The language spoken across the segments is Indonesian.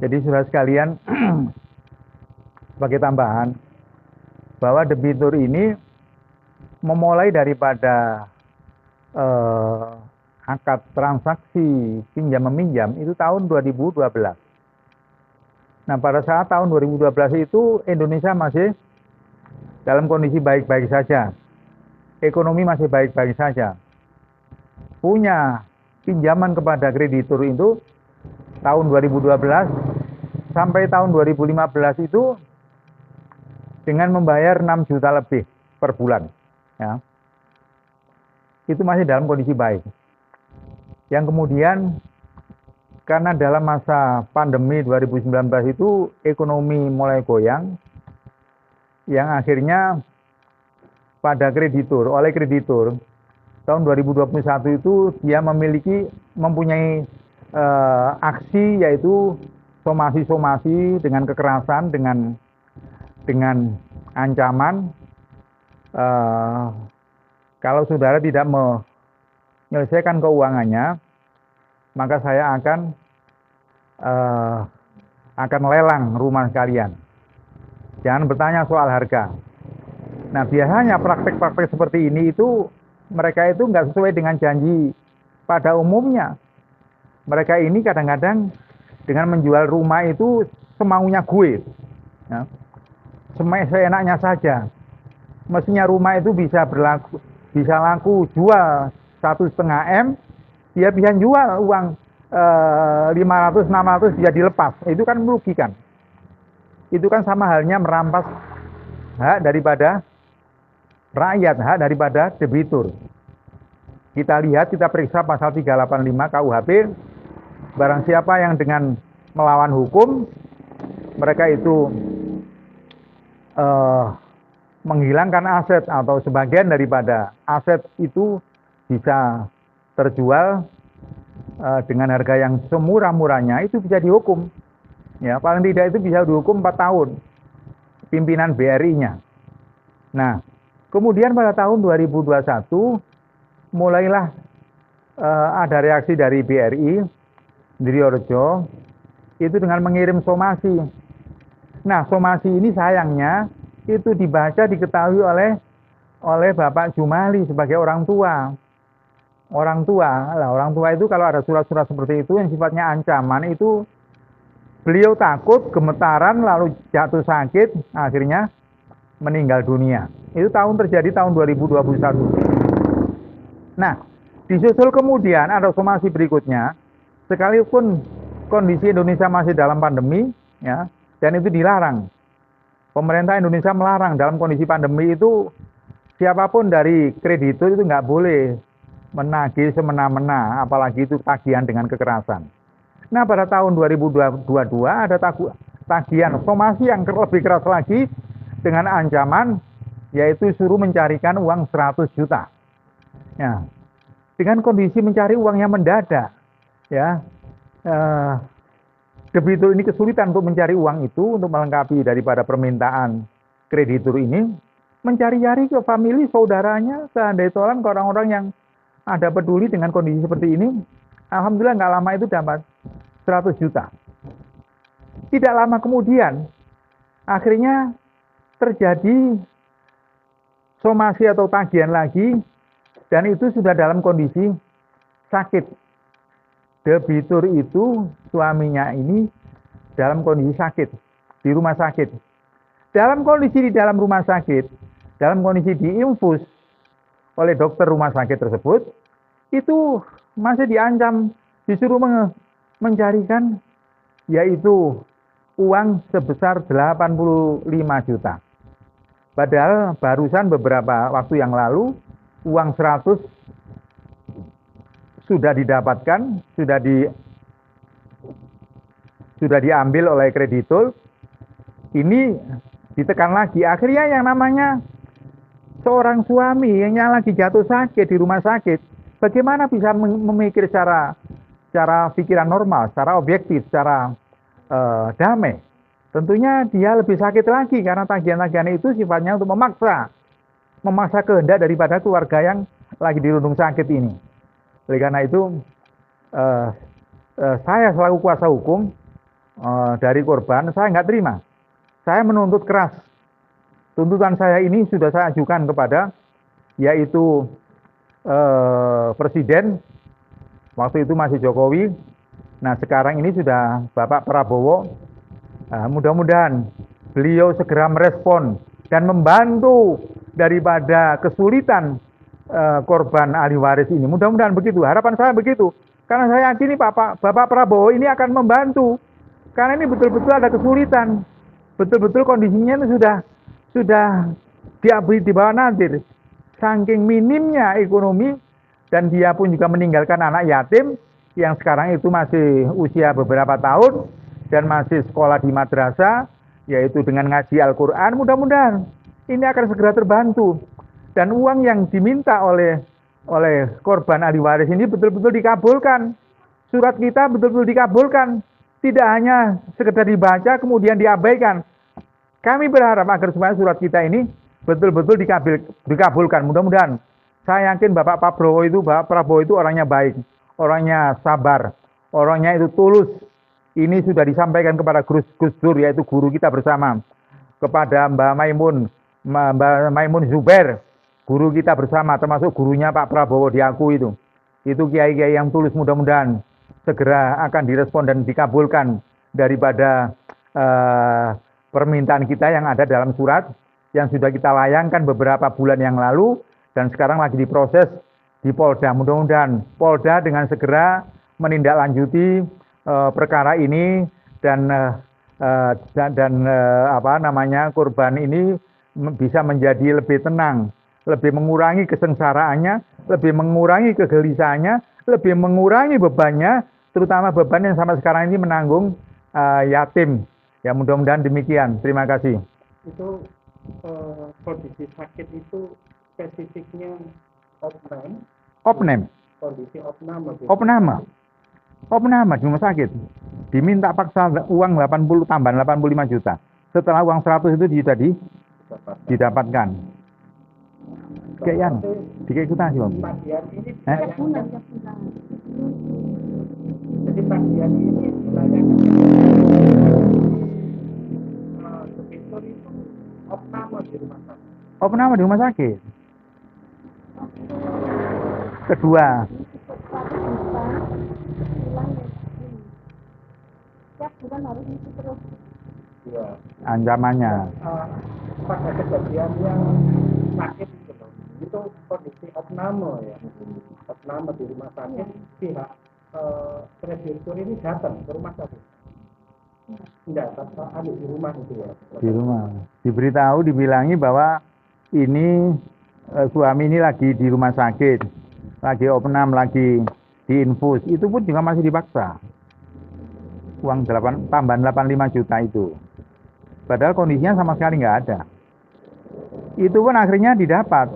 Jadi saudara sekalian, sebagai tambahan, bahwa debitur ini memulai daripada akad transaksi pinjam meminjam itu tahun 2012. Nah, pada saat tahun 2012 itu Indonesia masih dalam kondisi baik-baik saja. Ekonomi masih baik-baik saja. Punya pinjaman kepada kreditur itu tahun 2012 sampai tahun 2015 itu dengan membayar 6 juta lebih per bulan. Ya. Itu masih dalam kondisi baik. Yang kemudian karena dalam masa pandemi 2019 itu ekonomi mulai goyang, yang akhirnya pada kreditur, oleh kreditur tahun 2021 itu dia mempunyai aksi, yaitu somasi-somasi dengan kekerasan, dengan ancaman kalau saudara tidak menyelesaikan keuangannya, maka saya akan lelang rumah kalian. Jangan bertanya soal harga. Nah, biasanya praktek-praktek seperti ini itu mereka itu nggak sesuai dengan janji pada umumnya. Mereka ini kadang-kadang dengan menjual rumah itu semaunya gue, ya. Seenaknya saja. Mestinya rumah itu bisa laku jual 1,5 M, dia bisa jual uang 500-600 dia dilepas. Itu kan merugikan. Itu kan sama halnya merampas hak daripada rakyat, hak daripada debitur. Kita lihat, kita periksa pasal 385 KUHP. Barang siapa yang dengan melawan hukum, mereka itu menghilangkan aset atau sebagian daripada aset itu bisa terjual dengan harga yang semurah-murahnya, itu bisa dihukum. Ya, paling tidak itu bisa dihukum 4 tahun pimpinan BRI-nya. Nah, kemudian pada tahun 2021 mulailah ada reaksi dari BRI Ndriyorejo itu dengan mengirim somasi. Nah, somasi ini sayangnya itu dibaca, diketahui oleh Bapak Jumali sebagai orang tua. Orang tua itu kalau ada surat-surat seperti itu yang sifatnya ancaman, itu beliau takut, gemetaran, lalu jatuh sakit, akhirnya meninggal dunia. Itu terjadi tahun 2021. Nah, disusul kemudian ada somasi berikutnya, sekalipun kondisi Indonesia masih dalam pandemi, ya, dan itu dilarang. Pemerintah Indonesia melarang dalam kondisi pandemi itu siapapun dari kreditur itu nggak boleh menagih semena-mena, apalagi itu tagihan dengan kekerasan. Nah, pada tahun 2022 ada tagihan somasi yang lebih keras lagi dengan ancaman, yaitu suruh mencarikan uang 100 juta. Ya, dengan kondisi mencari uangnya mendadak, ya, debitur ini kesulitan untuk mencari uang itu untuk melengkapi daripada permintaan kreditur ini, mencari-cari ke famili saudaranya, ke andai tolan, ke orang-orang yang ada peduli dengan kondisi seperti ini. Alhamdulillah nggak lama itu dapat 100 juta. Tidak lama kemudian, akhirnya terjadi somasi atau tagihan lagi, dan itu sudah dalam kondisi sakit. Debitur itu suaminya ini dalam kondisi sakit, di rumah sakit. Dalam kondisi di dalam rumah sakit, dalam kondisi diinfus oleh dokter rumah sakit tersebut, itu masih diancam, disuruh mencarikan yaitu uang sebesar 85 juta. Padahal barusan beberapa waktu yang lalu uang 100 sudah didapatkan, sudah diambil oleh kreditur. Ini ditekan lagi. Akhirnya yang namanya seorang suami yang lagi jatuh sakit di rumah sakit, bagaimana bisa memikir secara pikiran normal, secara objektif, secara damai? Tentunya dia lebih sakit lagi karena tagihan-tagihan itu sifatnya untuk memaksa kehendak daripada keluarga yang lagi dirundung sakit ini. Oleh karena itu, saya selaku kuasa hukum dari korban, saya nggak terima. Saya menuntut keras. Tuntutan saya ini sudah saya ajukan kepada yaitu Presiden, waktu itu masih Jokowi. Nah sekarang ini sudah Bapak Prabowo. Mudah-mudahan beliau segera merespon dan membantu daripada kesulitan korban ahli waris ini. Mudah-mudahan begitu. Harapan saya begitu. Karena saya yakini Bapak Prabowo ini akan membantu. Karena ini betul-betul ada kesulitan. Betul-betul kondisinya itu sudah di bawah nadir. Saking minimnya ekonomi dan dia pun juga meninggalkan anak yatim yang sekarang itu masih usia beberapa tahun dan masih sekolah di madrasah, yaitu dengan ngaji Al-Quran. Mudah-mudahan ini akan segera terbantu. Dan uang yang diminta oleh korban ahli waris ini betul-betul dikabulkan. Surat kita betul-betul dikabulkan. Tidak hanya sekedar dibaca kemudian diabaikan. Kami berharap agar supaya surat kita ini betul-betul dikabulkan. Mudah-mudahan. Saya yakin Bapak Prabowo itu orangnya baik, orangnya sabar, orangnya itu tulus. Ini sudah disampaikan kepada Gus Dur, yaitu guru kita bersama, kepada Mbak Maimun Zubair, guru kita bersama, termasuk gurunya Pak Prabowo di Aku itu kiai-kiai yang tulus. Mudah-mudahan segera akan direspon dan dikabulkan daripada permintaan kita yang ada dalam surat yang sudah kita layangkan beberapa bulan yang lalu dan sekarang lagi diproses di Polda. Mudah-mudahan Polda dengan segera menindaklanjuti perkara ini dan korban ini bisa menjadi lebih tenang, lebih mengurangi kesengsaraannya, lebih mengurangi kegelisahannya, lebih mengurangi bebannya, terutama beban yang sampai sekarang ini menanggung yatim. Ya mudah-mudahan demikian. Terima kasih. Itu kondisi sakit itu spesifiknya opname. Kondisi opname. Opname di rumah sakit. Diminta paksa uang 80 tambahan 85 juta. Setelah uang 100 itu sudah didapatkan. Kayak dikekutasi Om. Bagian ini dilayangkan. Jadi bagian ini dilayangkan. Sekitar itu opname di rumah sakit. Opname di rumah sakit. Kedua. Bukan harus itu terus. Ya. Ancamannya. Pada kejadian yang sakit itu kondisi opname ya. Opname di rumah sakit, pihak kreditur ini datang ke rumah sakit. Enggak, ada di rumah itu ya. Di rumah. Diberitahu, dibilangi bahwa ini suami ini lagi di rumah sakit, lagi opnam, lagi diinfus. Itu pun juga masih dipaksa. Uang tambahan 85 juta itu. Padahal kondisinya sama sekali nggak ada. Itu pun akhirnya didapat.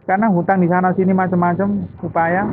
Karena hutang di sana sini macam-macam upaya.